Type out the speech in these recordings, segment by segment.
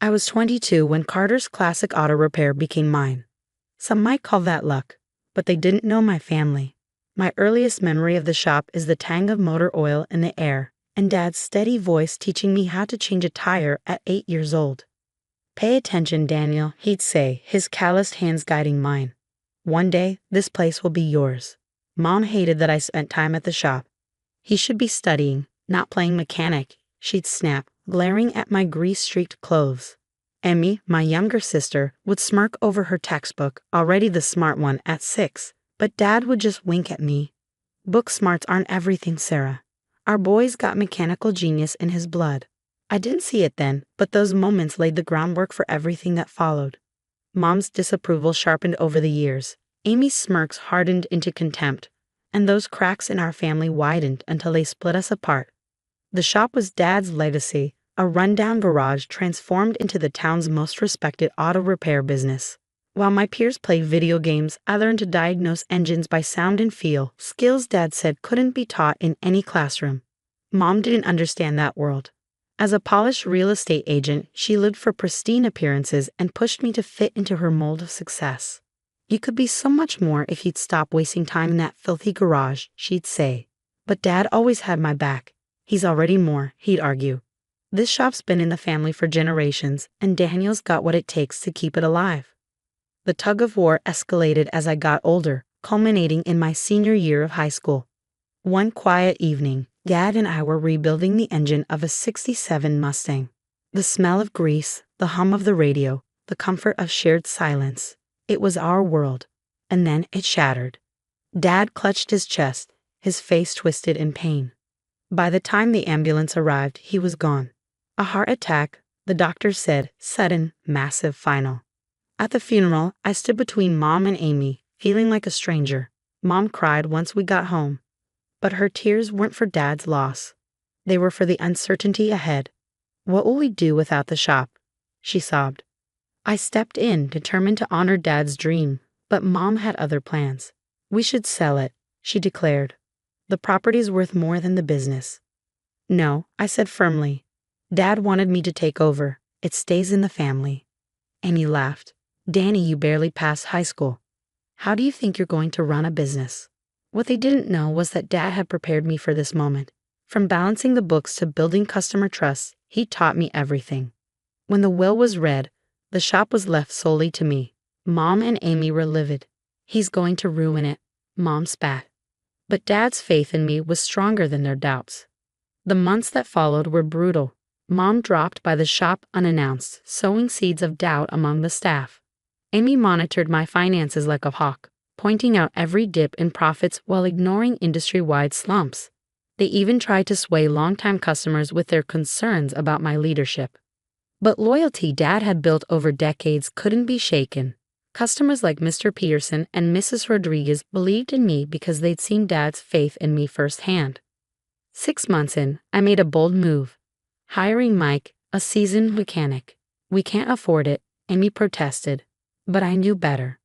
I was 22 when Carter's classic auto repair became mine. Some might call that luck, but they didn't know my family. My earliest memory of the shop is the tang of motor oil in the air, and Dad's steady voice teaching me how to change a tire at 8 years old. "Pay attention, Daniel," he'd say, his calloused hands guiding mine. "One day, this place will be yours." Mom hated that I spent time at the shop. "He should be studying, not playing mechanic," she'd snap, glaring at my grease-streaked clothes. Emmy, my younger sister, would smirk over her textbook, already the smart one at 6, but Dad would just wink at me. "Book smarts aren't everything, Sarah. Our boy's got mechanical genius in his blood." I didn't see it then, but those moments laid the groundwork for everything that followed. Mom's disapproval sharpened over the years. Amy's smirks hardened into contempt, and those cracks in our family widened until they split us apart. The shop was Dad's legacy, a rundown garage transformed into the town's most respected auto repair business. While my peers played video games, I learned to diagnose engines by sound and feel, skills Dad said couldn't be taught in any classroom. Mom didn't understand that world. As a polished real estate agent, she lived for pristine appearances and pushed me to fit into her mold of success. "You could be so much more if you'd stop wasting time in that filthy garage," she'd say. But Dad always had my back. "He's already more," he'd argue. "This shop's been in the family for generations, and Daniel's got what it takes to keep it alive." The tug-of-war escalated as I got older, culminating in my senior year of high school. One quiet evening, Dad and I were rebuilding the engine of a '67 Mustang. The smell of grease, the hum of the radio, the comfort of shared silence. It was our world. And then it shattered. Dad clutched his chest, his face twisted in pain. By the time the ambulance arrived, he was gone. A heart attack, the doctor said, sudden, massive, final. At the funeral, I stood between Mom and Amy, feeling like a stranger. Mom cried once we got home. But her tears weren't for Dad's loss. They were for the uncertainty ahead. "What will we do without the shop?" she sobbed. I stepped in, determined to honor Dad's dream, but Mom had other plans. "We should sell it," she declared. "The property's worth more than the business." "No," I said firmly. "Dad wanted me to take over. It stays in the family." Amy laughed. "Danny, you barely passed high school. How do you think you're going to run a business?" What they didn't know was that Dad had prepared me for this moment. From balancing the books to building customer trust, he taught me everything. When the will was read, the shop was left solely to me. Mom and Amy were livid. "He's going to ruin it," Mom spat. But Dad's faith in me was stronger than their doubts. The months that followed were brutal. Mom dropped by the shop unannounced, sowing seeds of doubt among the staff. Amy monitored my finances like a hawk, pointing out every dip in profits while ignoring industry-wide slumps. They even tried to sway longtime customers with their concerns about my leadership. But loyalty Dad had built over decades couldn't be shaken. Customers like Mr. Peterson and Mrs. Rodriguez believed in me because they'd seen Dad's faith in me firsthand. 6 months in, I made a bold move, hiring Mike, a seasoned mechanic. "We can't afford it," Amy protested, but I knew better.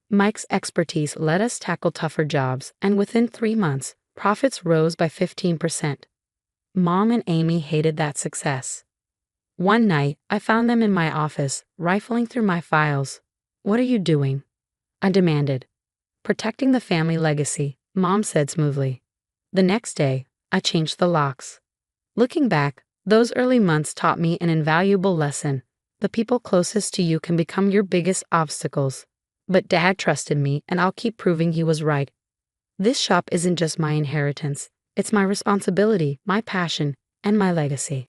Mike's expertise let us tackle tougher jobs, and within 3 months, profits rose by 15%. Mom and Amy hated that success. One night, I found them in my office, rifling through my files. "What are you doing?" I demanded. "Protecting the family legacy," Mom said smoothly. The next day, I changed the locks. Looking back, those early months taught me an invaluable lesson. The people closest to you can become your biggest obstacles. But Dad trusted me, and I'll keep proving he was right. This shop isn't just my inheritance. It's my responsibility, my passion, and my legacy.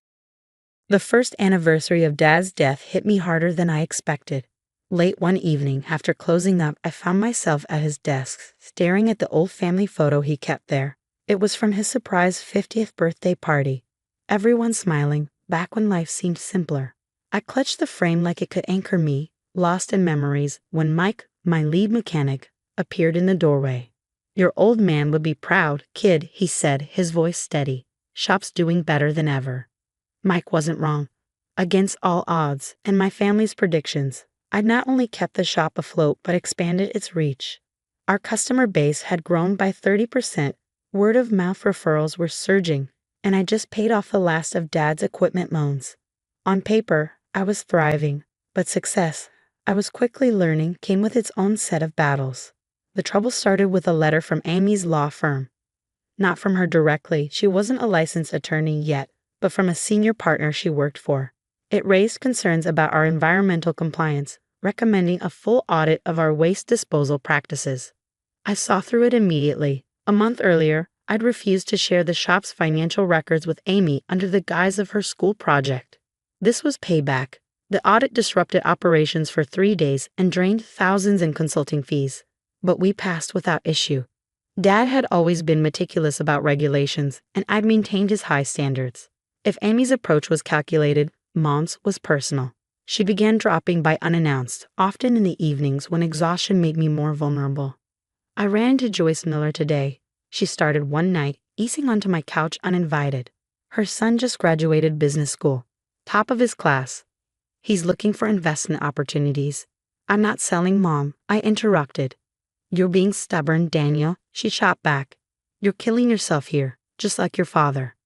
The first anniversary of Dad's death hit me harder than I expected. Late one evening, after closing up, I found myself at his desk, staring at the old family photo he kept there. It was from his surprise 50th birthday party. Everyone smiling, back when life seemed simpler. I clutched the frame like it could anchor me, lost in memories, when Mike, my lead mechanic, appeared in the doorway. "Your old man would be proud, kid," he said, his voice steady. "Shop's doing better than ever." Mike wasn't wrong. Against all odds, and my family's predictions, I'd not only kept the shop afloat but expanded its reach. Our customer base had grown by 30%, word-of-mouth referrals were surging, and I just paid off the last of Dad's equipment loans. On paper, I was thriving, but success, I was quickly learning, came with its own set of battles. The trouble started with a letter from Amy's law firm. Not from her directly, she wasn't a licensed attorney yet, but from a senior partner she worked for. It raised concerns about our environmental compliance, recommending a full audit of our waste disposal practices. I saw through it immediately. A month earlier, I'd refused to share the shop's financial records with Amy under the guise of her school project. This was payback. The audit disrupted operations for 3 days and drained thousands in consulting fees. But we passed without issue. Dad had always been meticulous about regulations, and I'd maintained his high standards. If Amy's approach was calculated, Mom's was personal. She began dropping by unannounced, often in the evenings when exhaustion made me more vulnerable. I ran into Joyce Miller today. She started one night, easing onto my couch uninvited. Her son just graduated business school, top of his class. He's looking for investment opportunities. I'm not selling, Mom, I interrupted. You're being stubborn, Daniel, she shot back. You're killing yourself here, just like your father.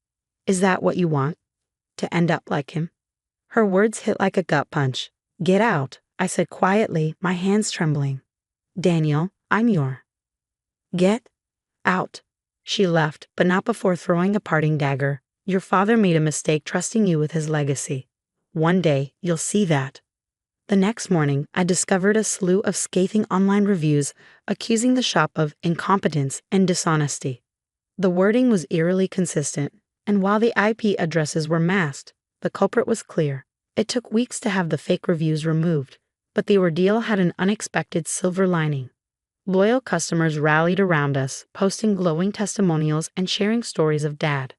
Is that what you want? To end up like him? Her words hit like a gut punch. Get out, I said quietly, my hands trembling. Daniel, I'm your. Get out. She left, but not before throwing a parting dagger. Your father made a mistake trusting you with his legacy. One day, you'll see that. The next morning, I discovered a slew of scathing online reviews accusing the shop of incompetence and dishonesty. The wording was eerily consistent, and while the IP addresses were masked, the culprit was clear. It took weeks to have the fake reviews removed, but the ordeal had an unexpected silver lining. Loyal customers rallied around us, posting glowing testimonials and sharing stories of Dad.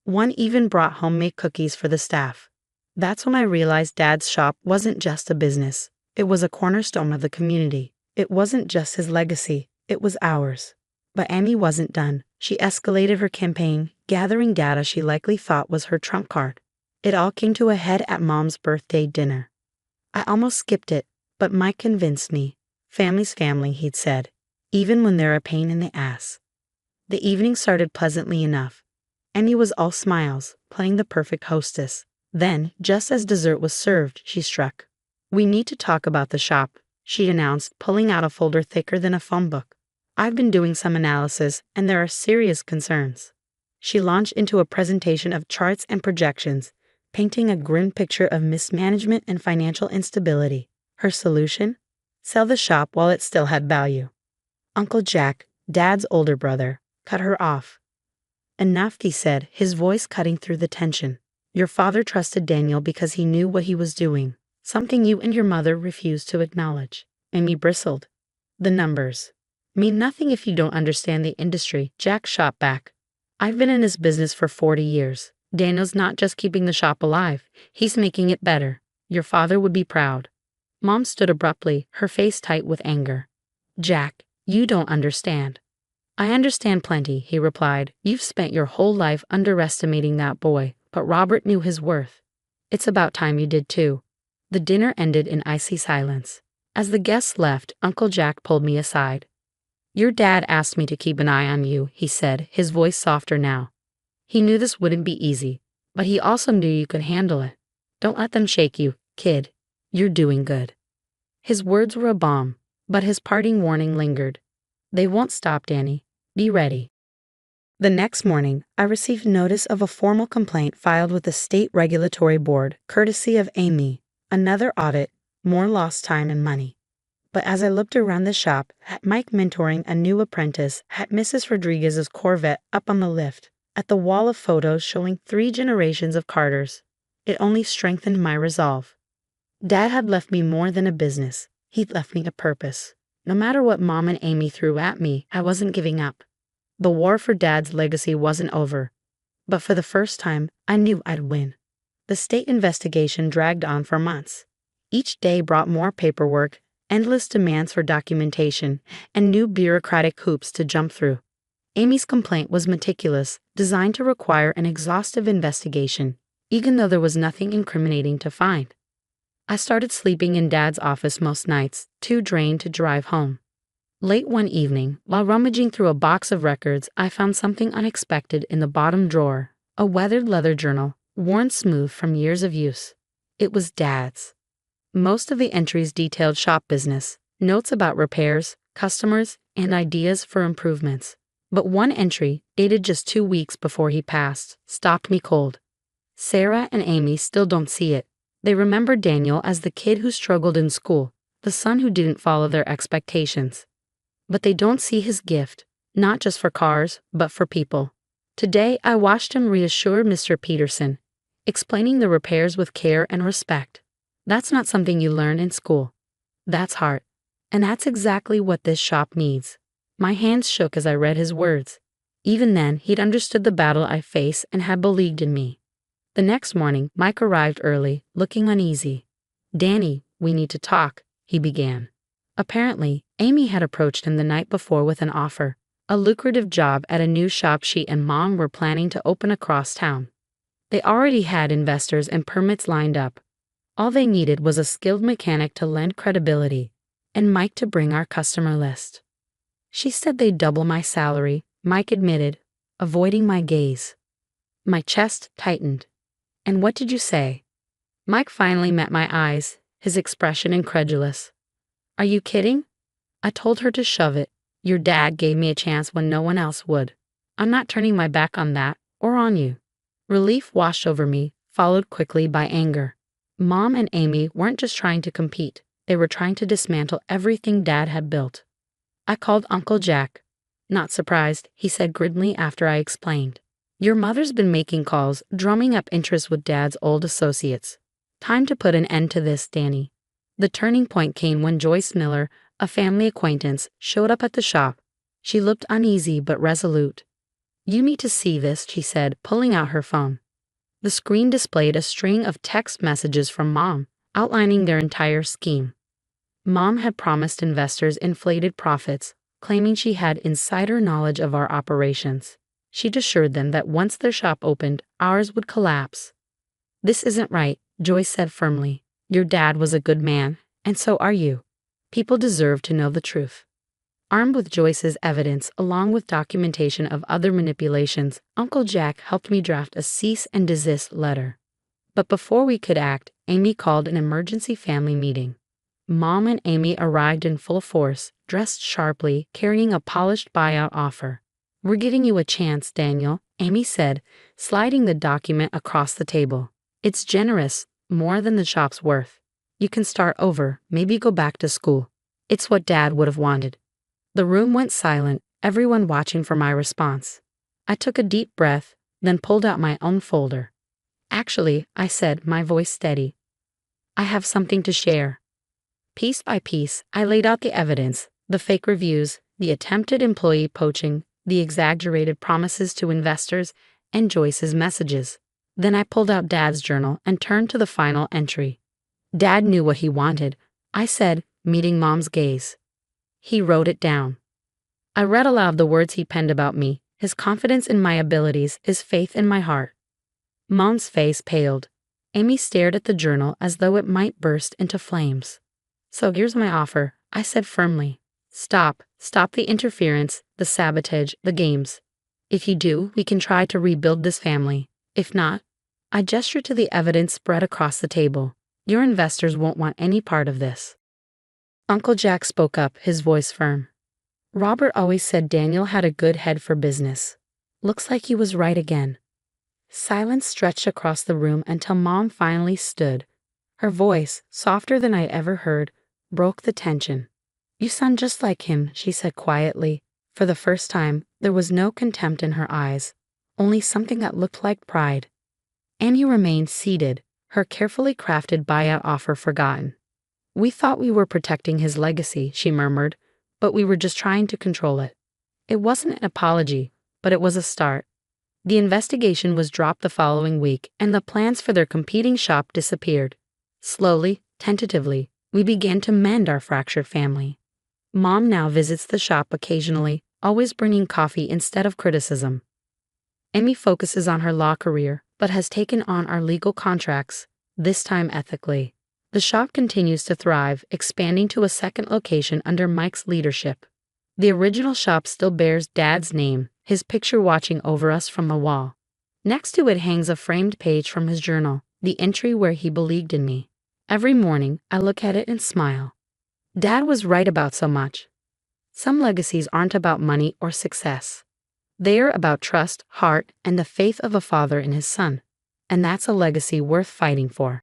One even brought homemade cookies for the staff. That's when I realized Dad's shop wasn't just a business. It was a cornerstone of the community. It wasn't just his legacy, it was ours. But Amy wasn't done. She escalated her campaign, gathering data she likely thought was her trump card. It all came to a head at Mom's birthday dinner. I almost skipped it, but Mike convinced me. Family's family, he'd said, even when they're a pain in the ass. The evening started pleasantly enough. Amy was all smiles, playing the perfect hostess. Then, just as dessert was served, she struck. We need to talk about the shop, she announced, pulling out a folder thicker than a phone book. I've been doing some analysis, and there are serious concerns. She launched into a presentation of charts and projections, painting a grim picture of mismanagement and financial instability. Her solution? Sell the shop while it still had value. Uncle Jack, Dad's older brother, cut her off. Enough, he said, his voice cutting through the tension. Your father trusted Daniel because he knew what he was doing, something you and your mother refused to acknowledge. Amy bristled. The numbers mean nothing if you don't understand the industry, Jack shot back. I've been in this business for 40 years. Daniel's not just keeping the shop alive, he's making it better. Your father would be proud. Mom stood abruptly, her face tight with anger. Jack, you don't understand. I understand plenty, he replied. You've spent your whole life underestimating that boy, but Robert knew his worth. It's about time you did too. The dinner ended in icy silence. As the guests left, Uncle Jack pulled me aside. Your dad asked me to keep an eye on you, he said, his voice softer now. He knew this wouldn't be easy, but he also knew you could handle it. Don't let them shake you, kid. You're doing good. His words were a bomb, but his parting warning lingered. They won't stop, Danny. Be ready. The next morning, I received notice of a formal complaint filed with the State Regulatory Board, courtesy of Amy. Another audit, more lost time and money. But as I looked around the shop, at Mike mentoring a new apprentice, at Mrs. Rodriguez's Corvette up on the lift, at the wall of photos showing 3 generations of Carters, it only strengthened my resolve. Dad had left me more than a business. He'd left me a purpose. No matter what Mom and Amy threw at me, I wasn't giving up. The war for Dad's legacy wasn't over. But for the first time, I knew I'd win. The state investigation dragged on for months. Each day brought more paperwork, endless demands for documentation, and new bureaucratic hoops to jump through. Amy's complaint was meticulous, designed to require an exhaustive investigation, even though there was nothing incriminating to find. I started sleeping in Dad's office most nights, too drained to drive home. Late one evening, while rummaging through a box of records, I found something unexpected in the bottom drawer, a weathered leather journal, worn smooth from years of use. It was Dad's. Most of the entries detailed shop business, notes about repairs, customers, and ideas for improvements. But one entry, dated just 2 weeks before he passed, stopped me cold. Sarah and Amy still don't see it. They remember Daniel as the kid who struggled in school, the son who didn't follow their expectations. But they don't see his gift, not just for cars, but for people. Today, I watched him reassure Mr. Peterson, explaining the repairs with care and respect. That's not something you learn in school. That's heart. And that's exactly what this shop needs. My hands shook as I read his words. Even then, he'd understood the battle I face and had believed in me. The next morning, Mike arrived early, looking uneasy. "Danny, we need to talk," he began. Apparently, Amy had approached him the night before with an offer, a lucrative job at a new shop she and Mom were planning to open across town. They already had investors and permits lined up. All they needed was a skilled mechanic to lend credibility, and Mike to bring our customer list. "She said they'd double my salary," Mike admitted, avoiding my gaze. My chest tightened. "And what did you say?" Mike finally met my eyes, his expression incredulous. "Are you kidding?" "I told her to shove it. Your dad gave me a chance when no one else would. I'm not turning my back on that, or on you." Relief washed over me, followed quickly by anger. Mom and Amy weren't just trying to compete, they were trying to dismantle everything Dad had built. I called Uncle Jack. "Not surprised," he said grimly after I explained. "Your mother's been making calls, drumming up interest with Dad's old associates. Time to put an end to this, Danny." The turning point came when Joyce Miller, a family acquaintance, showed up at the shop. She looked uneasy but resolute. "You need to see this," she said, pulling out her phone. The screen displayed a string of text messages from Mom, outlining their entire scheme. Mom had promised investors inflated profits, claiming she had insider knowledge of our operations. She'd assured them that once their shop opened, ours would collapse. "This isn't right," Joyce said firmly. "Your dad was a good man, and so are you. People deserve to know the truth." Armed with Joyce's evidence, along with documentation of other manipulations, Uncle Jack helped me draft a cease and desist letter. But before we could act, Amy called an emergency family meeting. Mom and Amy arrived in full force, dressed sharply, carrying a polished buyout offer. "We're giving you a chance, Daniel," Amy said, sliding the document across the table. "It's generous, more than the shop's worth. You can start over, maybe go back to school. It's what Dad would have wanted." The room went silent, everyone watching for my response. I took a deep breath, then pulled out my own folder. "Actually," I said, my voice steady, "I have something to share." Piece by piece, I laid out the evidence, the fake reviews, the attempted employee poaching, the exaggerated promises to investors, and Joyce's messages. Then I pulled out Dad's journal and turned to the final entry. "Dad knew what he wanted," I said, meeting Mom's gaze. "He wrote it down." I read aloud the words he penned about me, his confidence in my abilities, his faith in my heart. Mom's face paled. Amy stared at the journal as though it might burst into flames. "So here's my offer," I said firmly. Stop the interference, the sabotage, the games. If you do, we can try to rebuild this family. If not," I gestured to the evidence spread across the table, "your investors won't want any part of this." Uncle Jack spoke up, his voice firm. "Robert always said Daniel had a good head for business. Looks like he was right again." Silence stretched across the room until Mom finally stood. Her voice, softer than I'd ever heard, broke the tension. "You sound just like him," she said quietly. For the first time, there was no contempt in her eyes, only something that looked like pride. Amy remained seated, her carefully crafted buyout offer forgotten. "We thought we were protecting his legacy," she murmured, "but we were just trying to control it." It wasn't an apology, but it was a start. The investigation was dropped the following week, and the plans for their competing shop disappeared. Slowly, tentatively, we began to mend our fractured family. Mom now visits the shop occasionally, always bringing coffee instead of criticism. Amy focuses on her law career, but has taken on our legal contracts, this time ethically. The shop continues to thrive, expanding to a second location under Mike's leadership. The original shop still bears Dad's name, his picture watching over us from the wall. Next to it hangs a framed page from his journal, the entry where he believed in me. Every morning, I look at it and smile. Dad was right about so much. Some legacies aren't about money or success. They're about trust, heart, and the faith of a father in his son. And that's a legacy worth fighting for.